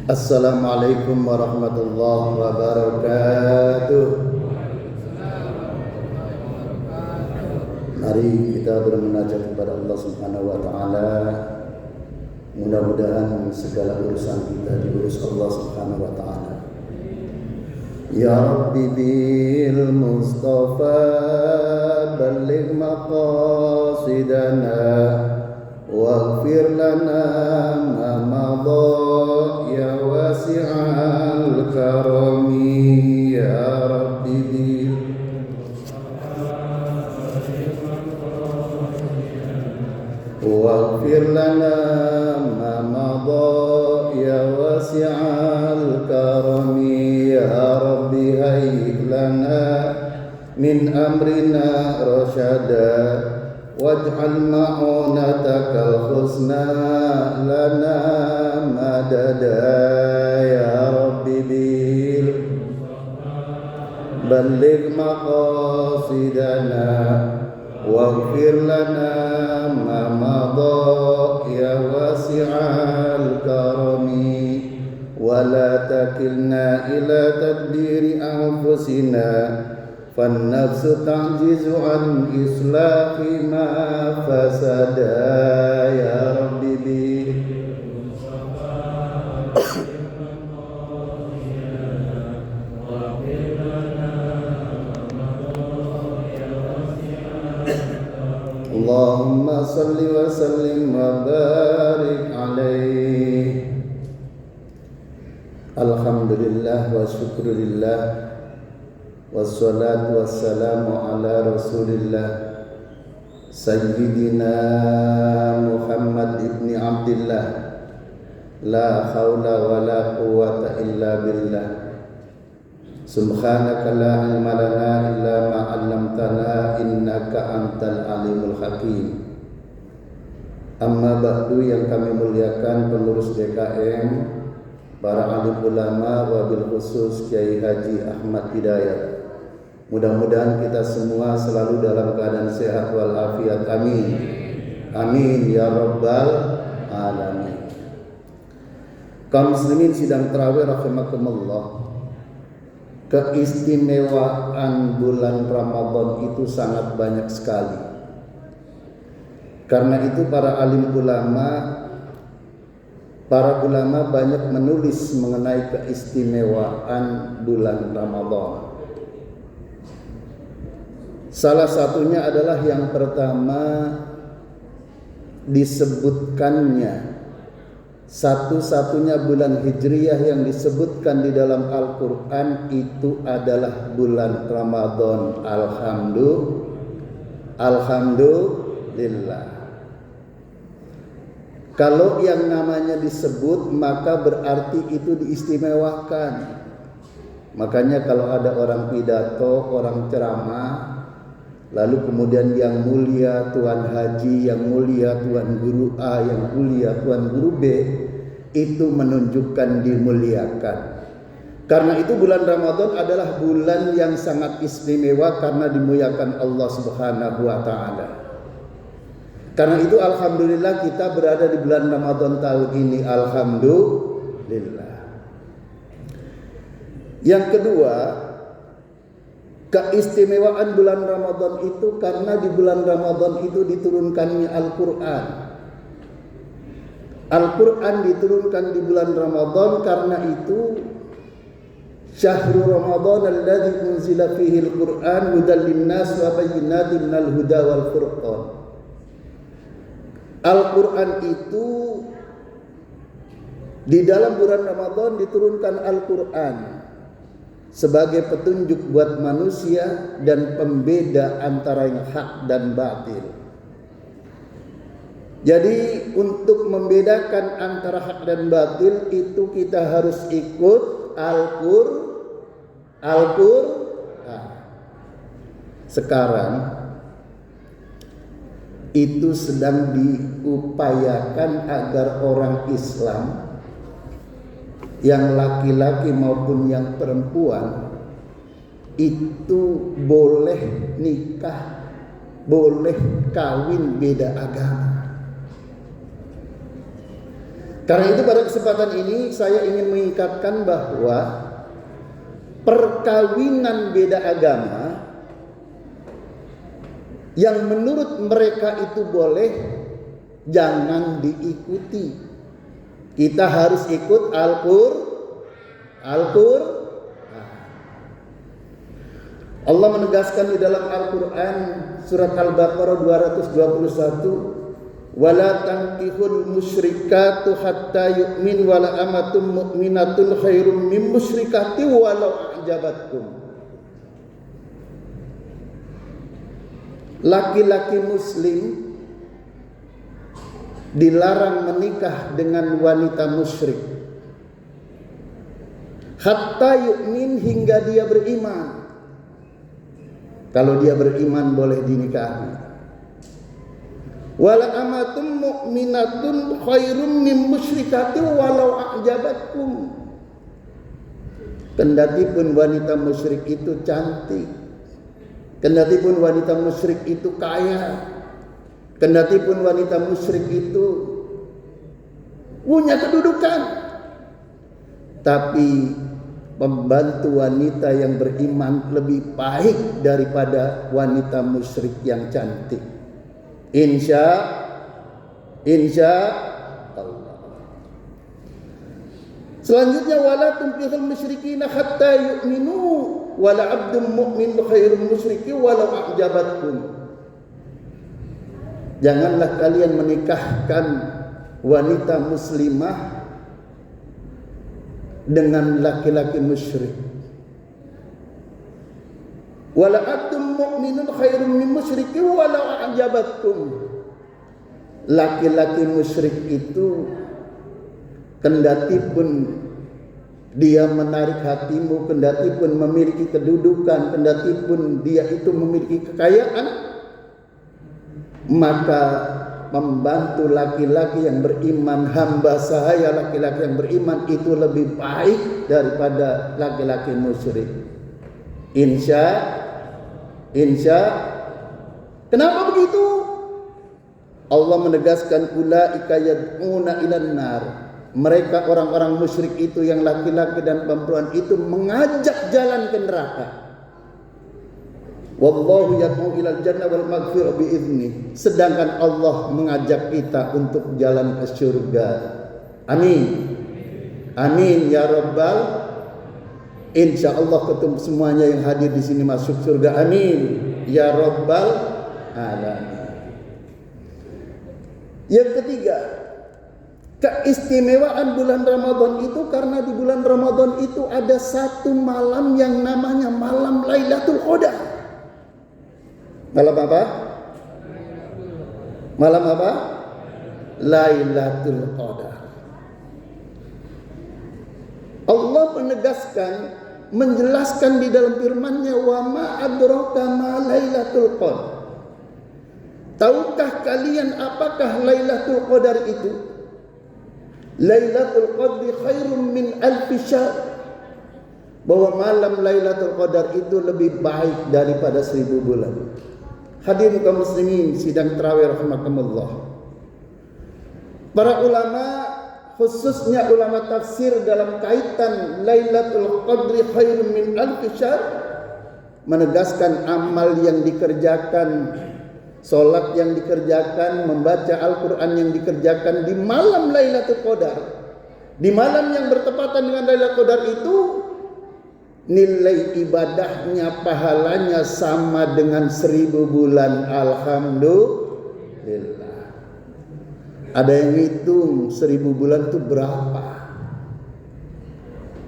Assalamualaikum warahmatullahi wabarakatuh. Mari kita bermunajat kepada Allah Subhanahu wa taala. Mudah-mudahan segala urusan kita diurus Allah Subhanahu wa taala. Ya Rabbi bil Mustafa balligh maqasidana waghfir lana ma madha ya wasi'al karami ya Rabbi bil waghfir lana ma madha ya wasi'al karami ya Rabbi hayy lana min amrina rasyada waj'al ma'unatakal husna lana madada ya Rabbi bil balligh maqasidana waghfir lana ma madha ya wasi'al karami wa la takilna ila tadbiri anfusina فالنفس تعجز عن إصلاح ما فسد يا رب به اللهم صل وسلم وبارك عليه الحمد لله والشكر لله wassalatu wassalamu ala rasulillah sayyidina Muhammad ibni Abdillah la hawla wa la quwwata illa billah subhanaka la ilma lana illa ma 'allamtana innaka antal alimul hakim. Amma ba'du, yang kami muliakan pengurus DKM, para alim ulama, wabil khusus Kiai Haji Ahmad Hidayat. Mudah-mudahan kita semua selalu dalam keadaan sehat walafiat. Amin. Amin ya rabbal alamin. Kaum muslimin sidang tarawih rahimakumullah. Keistimewaan bulan Ramadan itu sangat banyak sekali. Karena itu para ulama banyak menulis mengenai keistimewaan bulan Ramadan. Salah satunya adalah yang pertama disebutkannya satu-satunya bulan Hijriyah yang disebutkan di dalam Al-Quran itu adalah bulan Ramadan. Alhamdulillah. Kalau yang namanya disebut maka berarti itu diistimewakan. Makanya kalau ada orang pidato, orang ceramah, lalu kemudian yang mulia Tuan Haji, yang mulia Tuan Guru A, yang mulia Tuan Guru B, itu menunjukkan dimuliakan. Karena itu bulan Ramadan adalah bulan yang sangat istimewa karena dimuliakan Allah Subhanahu wa taala. Karena itu alhamdulillah kita berada di bulan Ramadan tahun ini, alhamdulillah. Yang kedua, keistimewaan bulan Ramadan itu karena di bulan Ramadan itu diturunkannya Al-Quran. Al-Quran diturunkan di bulan Ramadan, karena itu Syahrul Ramadan alladzi unzila fihi al-Quran hudan linnas wa bayyinatin minal huda wal furqan. Al-Quran itu di dalam bulan Ramadan diturunkan Al-Quran sebagai petunjuk buat manusia dan pembeda antara yang hak dan batil. Jadi untuk membedakan antara hak dan batil itu kita harus ikut Al-Quran. Sekarang itu sedang diupayakan agar orang Islam yang laki-laki maupun yang perempuan itu boleh nikah, boleh kawin beda agama. Karena itu pada kesempatan ini saya ingin mengingatkan bahwa perkawinan beda agama yang menurut mereka itu boleh, jangan diikuti. Kita harus ikut Al-Qur'an. Allah menegaskan di dalam Al-Quran surat Al-Baqarah 221, wala tankihul musyrikatu hatta yu'min wala amatum mu'minatun khairum min musyrikati walau a'jabatkum. Laki-laki muslim dilarang menikah dengan wanita musyrik hatta yu'min, hingga dia beriman. Kalau dia beriman boleh dinikahi. Wala amatum mu'minatun khairum min musyrikati walau a'jabatkum. Kendati pun wanita musyrik itu cantik, kendati pun wanita musyrik itu kaya, kendati pun wanita musyrik itu punya kedudukan, tapi pembantu wanita yang beriman lebih baik daripada wanita musyrik yang cantik. Insya Allah. Selanjutnya, wala tunkihul musyrikina hatta yu'minu wala 'abdun mu'min khairum musyriki walau a'jabatkum. Janganlah kalian menikahkan wanita muslimah dengan laki-laki musyrik. Wala 'abdun mu'minun khairum min musyriki walau a'jabatkum. Laki-laki musyrik itu kendati pun dia menarik hatimu, kendati pun memiliki kedudukan, kendati pun dia itu memiliki kekayaan, maka membantu laki-laki yang beriman, hamba sahaya laki-laki yang beriman itu lebih baik daripada laki-laki musyrik. Insya. Kenapa begitu? Allah menegaskan ulaika yad'una ilan nar. Mereka orang-orang musyrik itu yang laki-laki dan perempuan itu mengajak jalan ke neraka. Wallahu yad'u ilal jannah wal maghfirah bi'idznih. Sedangkan Allah mengajak kita untuk jalan ke surga. Amin. Amin ya rabbal. Insyaallah ketemu semuanya yang hadir di sini masuk surga. Amin ya rabbal alamin. Yang ketiga, keistimewaan bulan Ramadan itu karena di bulan Ramadan itu ada satu malam yang namanya malam Lailatul Qadar. Malam apa? Malam apa? Lailatul Qadar. Allah menegaskan, menjelaskan di dalam firman-Nya, wa ma adraka ma Lailatul Qadar. Tahukah kalian apakah Lailatul Qadar itu? Lailatul Qadri khairum min alfi syahr. Bahwa malam Lailatul Qadar itu lebih baik daripada 1000 bulan. Hadirin kaum muslimin sidang tarawih rahimakumullah. Para ulama, khususnya ulama tafsir dalam kaitan Lailatul Qadri khairum min alfi syahr, menegaskan amal yang dikerjakan, solat yang dikerjakan, membaca Al-Quran yang dikerjakan di malam Lailatul Qadar, di malam yang bertepatan dengan Lailatul Qadar itu, nilai ibadahnya, pahalanya sama dengan 1000 bulan. Alhamdulillah. Ada yang hitung 1000 bulan itu berapa?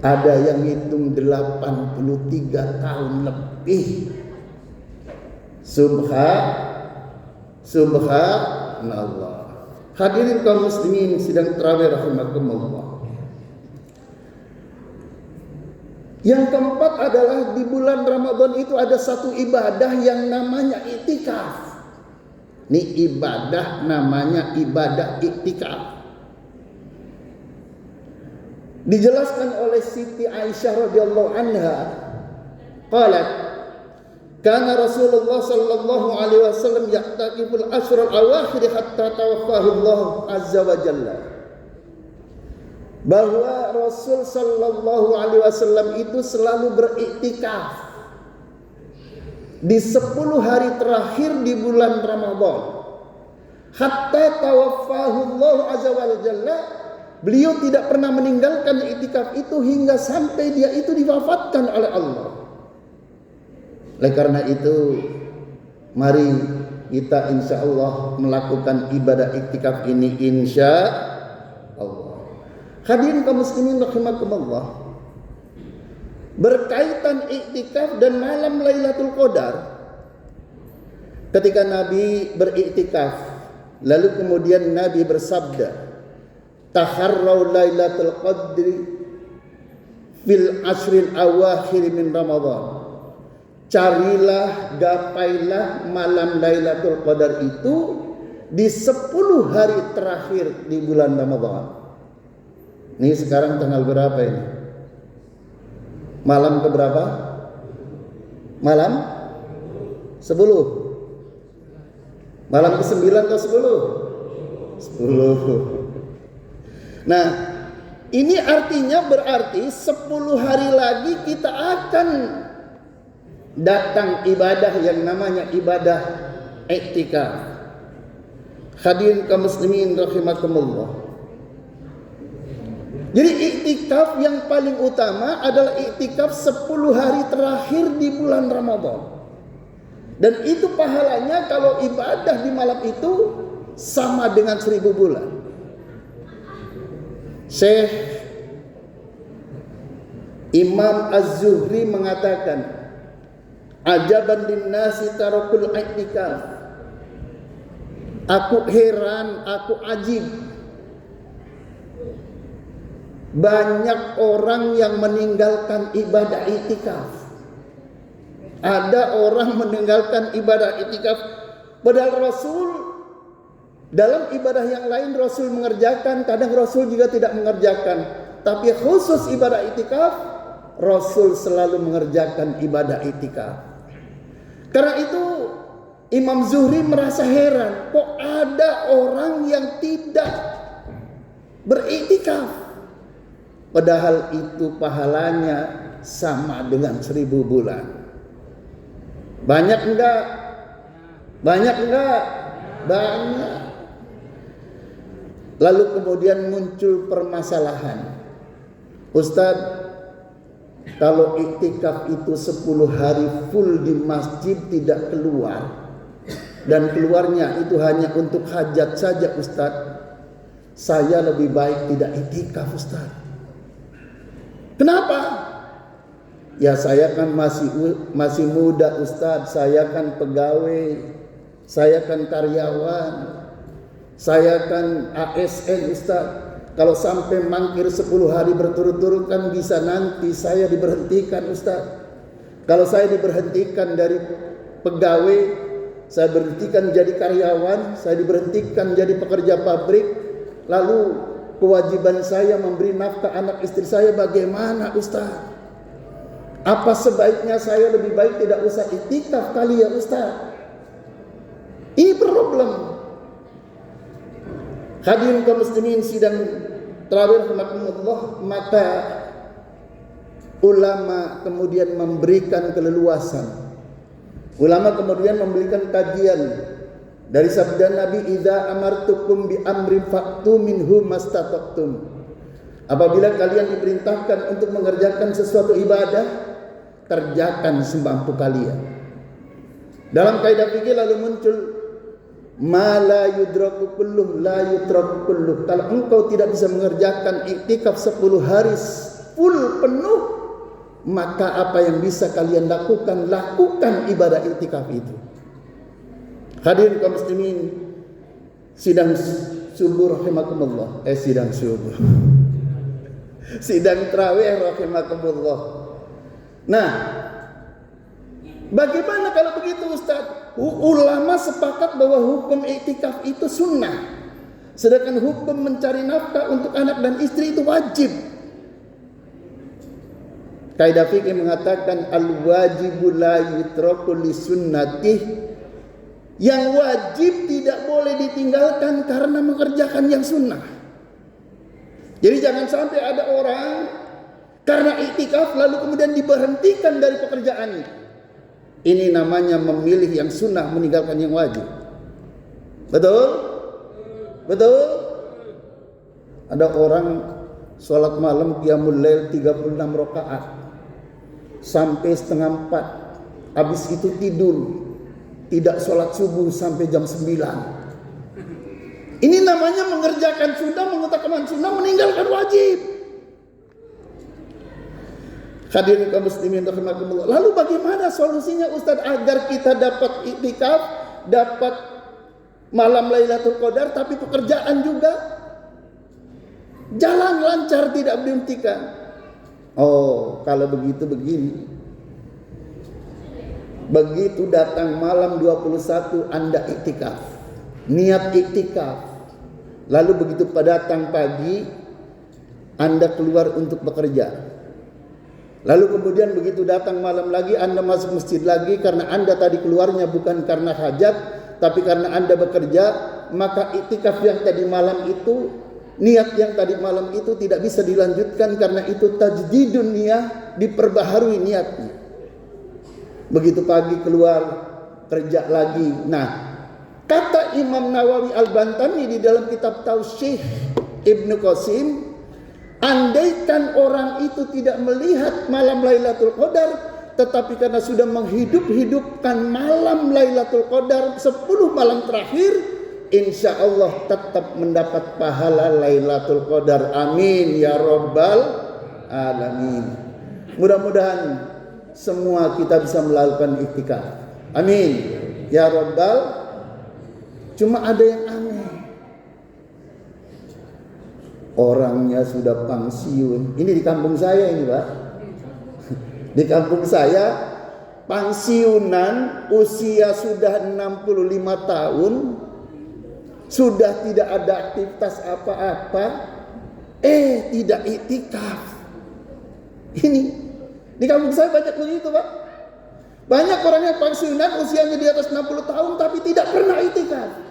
Ada yang hitung 83 tahun lebih. Subhanallah. Hadirin kaum muslimin sidang tarawih rahimakumullah. Yang keempat adalah di bulan Ramadan itu ada satu ibadah yang namanya iktikaf. Ini ibadah namanya ibadah iktikaf. Dijelaskan oleh Siti Aisyah radhiyallahu anha, qalat kana Rasulullah sallallahu alaihi wasallam ya'takiful ashr al-awakhir hatta tawaffahu Allah azza wa jalla. bahwa Rasul sallallahu alaihi wasallam itu selalu beriktikaf di 10 hari terakhir di bulan Ramadan. Hatta tawaffahu Allah azza wa jalla, beliau tidak pernah meninggalkan iktikaf itu hingga sampai dia itu diwafatkan oleh Allah. Oleh karena itu, mari kita insya Allah melakukan ibadah iktikaf ini insya Allah. Hadirin kaum muslimin rahimakumullah, berkaitan iktikaf dan malam Lailatul Qadar, ketika Nabi beriktikaf, lalu kemudian Nabi bersabda, taharrau Lailatul Qadri fil ashril awakhir min Ramadan. Carilah, gapailah malam Lailatul Qadar itu di 10 hari terakhir di bulan Ramadan. Ini sekarang tanggal berapa ini? Malam ke berapa? Malam 10. Malam ke 9 atau 10? 10. Nah, ini artinya berarti 10 hari lagi kita akan datang ibadah yang namanya ibadah iktikaf. Hadirin kaum muslimin rahimakumullah. Jadi iktikaf yang paling utama adalah iktikaf 10 hari terakhir di bulan Ramadan. Dan itu pahalanya kalau ibadah di malam itu sama dengan 1000 bulan. Syekh Imam Az-Zuhri mengatakan, ajaban linnasi tarakul iktikaf. Aku heran, aku ajib, banyak orang yang meninggalkan ibadah iktikaf. Ada orang meninggalkan ibadah iktikaf, padahal Rasul dalam ibadah yang lain Rasul mengerjakan, kadang Rasul juga tidak mengerjakan. Tapi khusus ibadah iktikaf, Rasul selalu mengerjakan ibadah iktikaf. Karena itu Imam Zuhri merasa heran, kok ada orang yang tidak beriktikaf, padahal itu pahalanya sama dengan 1000 bulan. Banyak enggak? Banyak enggak? Banyak. Lalu kemudian muncul permasalahan, Ustadz, kalau iktikaf itu 10 hari full di masjid tidak keluar, dan keluarnya itu hanya untuk hajat saja Ustadz, saya lebih baik tidak iktikaf Ustadz. Kenapa? Ya saya kan masih muda Ustadz, saya kan pegawai, saya kan karyawan, saya kan ASN Ustadz. Kalau sampai mangkir 10 hari berturut-turut kan bisa nanti saya diberhentikan Ustadz. Kalau saya diberhentikan dari pegawai, saya berhentikan jadi karyawan, saya diberhentikan jadi pekerja pabrik, lalu kewajiban saya memberi nafkah anak istri saya bagaimana Ustadz? Apa sebaiknya saya lebih baik tidak usah iktikaf kali ya Ustadz? Ini problem. Hadirin kaum muslimin sidang tarawih rahimakumullah, maka ulama kemudian memberikan keleluasan. Ulama kemudian memberikan kajian dari sabda Nabi, idza amartukum bi amrin fa'tu minhu mastata'tum. Apabila kalian diperintahkan untuk mengerjakan sesuatu ibadah, kerjakan semampu kalian. Dalam kaidah fikih lalu muncul ma la yudraku kulluh la yutraku kulluh. Kalau engkau tidak bisa mengerjakan iktikaf 10 hari full penuh, maka apa yang bisa kalian lakukan, lakukan ibadah iktikaf itu. Hadirin kaum muslimin sidang subuh rahimakumullah, sidang subuh sidang tarawih rahimakumullah. Nah, bagaimana kalau begitu Ustaz? Ulama sepakat bahwa hukum iktikaf itu sunnah, sedangkan hukum mencari nafkah untuk anak dan istri itu wajib. Kaidah fikih mengatakan al-wajibu la yutraku li sunnatih. Yang wajib tidak boleh ditinggalkan karena mengerjakan yang sunnah. Jadi jangan sampai ada orang karena iktikaf lalu kemudian diberhentikan dari pekerjaannya. Ini namanya memilih yang sunnah meninggalkan yang wajib. Betul? Betul? Ada orang sholat malam qiyamul lail 36 rakaat sampai setengah 4. Habis itu tidur. Tidak sholat subuh sampai jam 9. Ini namanya mengerjakan sunnah, mengutamakan sunnah, meninggalkan wajib. Hadirin kaum muslimin rahimakumullah. Lalu bagaimana solusinya Ustaz agar kita dapat iktikaf, dapat malam Lailatul Qadar tapi pekerjaan juga jalan lancar tidak dihentikan? Oh, kalau begitu begini. Begitu datang malam 21 Anda iktikaf, niat iktikaf. Lalu begitu datang pagi Anda keluar untuk bekerja. Lalu kemudian begitu datang malam lagi Anda masuk masjid lagi karena Anda tadi keluarnya bukan karena hajat tapi karena Anda bekerja, maka iktikaf yang tadi malam itu, niat yang tadi malam itu tidak bisa dilanjutkan karena itu tajdidun niyah, diperbaharui niatnya. Begitu pagi keluar kerja lagi. Nah, kata Imam Nawawi Al-Bantani di dalam kitab Tausyih Ibnu Qasim, andaikan orang itu tidak melihat malam Lailatul Qadar, tetapi karena sudah menghidup-hidupkan malam Lailatul Qadar 10 malam terakhir, insya Allah tetap mendapat pahala Lailatul Qadar. Amin ya Rabbal Alamin. Mudah-mudahan semua kita bisa melakukan iktikaf. Amin ya Rabbal. Cuma ada yang aneh. Orangnya sudah pensiun. Ini di kampung saya ini, Pak. Di kampung saya pensiunan usia sudah 65 tahun, sudah tidak ada aktivitas apa-apa, tidak iktikaf. Ini di kampung saya banyak begitu, Pak. Banyak orang yang pensiunan usianya di atas 60 tahun tapi tidak pernah iktikaf.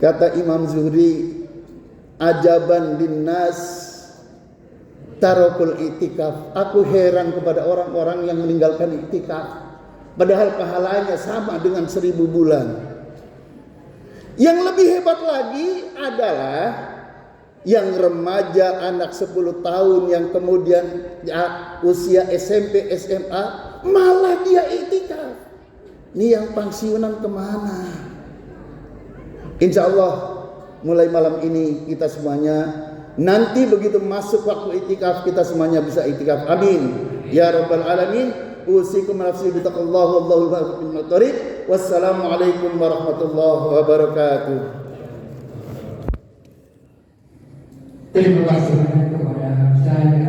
Kata Imam Zuhri, ajaban linnas tarakul iktikaf. Aku heran kepada orang-orang yang meninggalkan iktikaf, padahal pahalanya sama dengan 1000 bulan. Yang lebih hebat lagi adalah yang remaja anak 10 tahun yang kemudian usia SMP SMA malah dia iktikaf. Ini yang pensiunan kemana? Insya Allah mulai malam ini kita semuanya, nanti begitu masuk waktu iktikaf kita semuanya bisa iktikaf. Amin ya Rabbal Alamin. Usikum nafsi bitaqwallahi wallahu al-muwaffiq. Wassalamualaikum warahmatullahi wabarakatuh. Terima kasih kepada saya.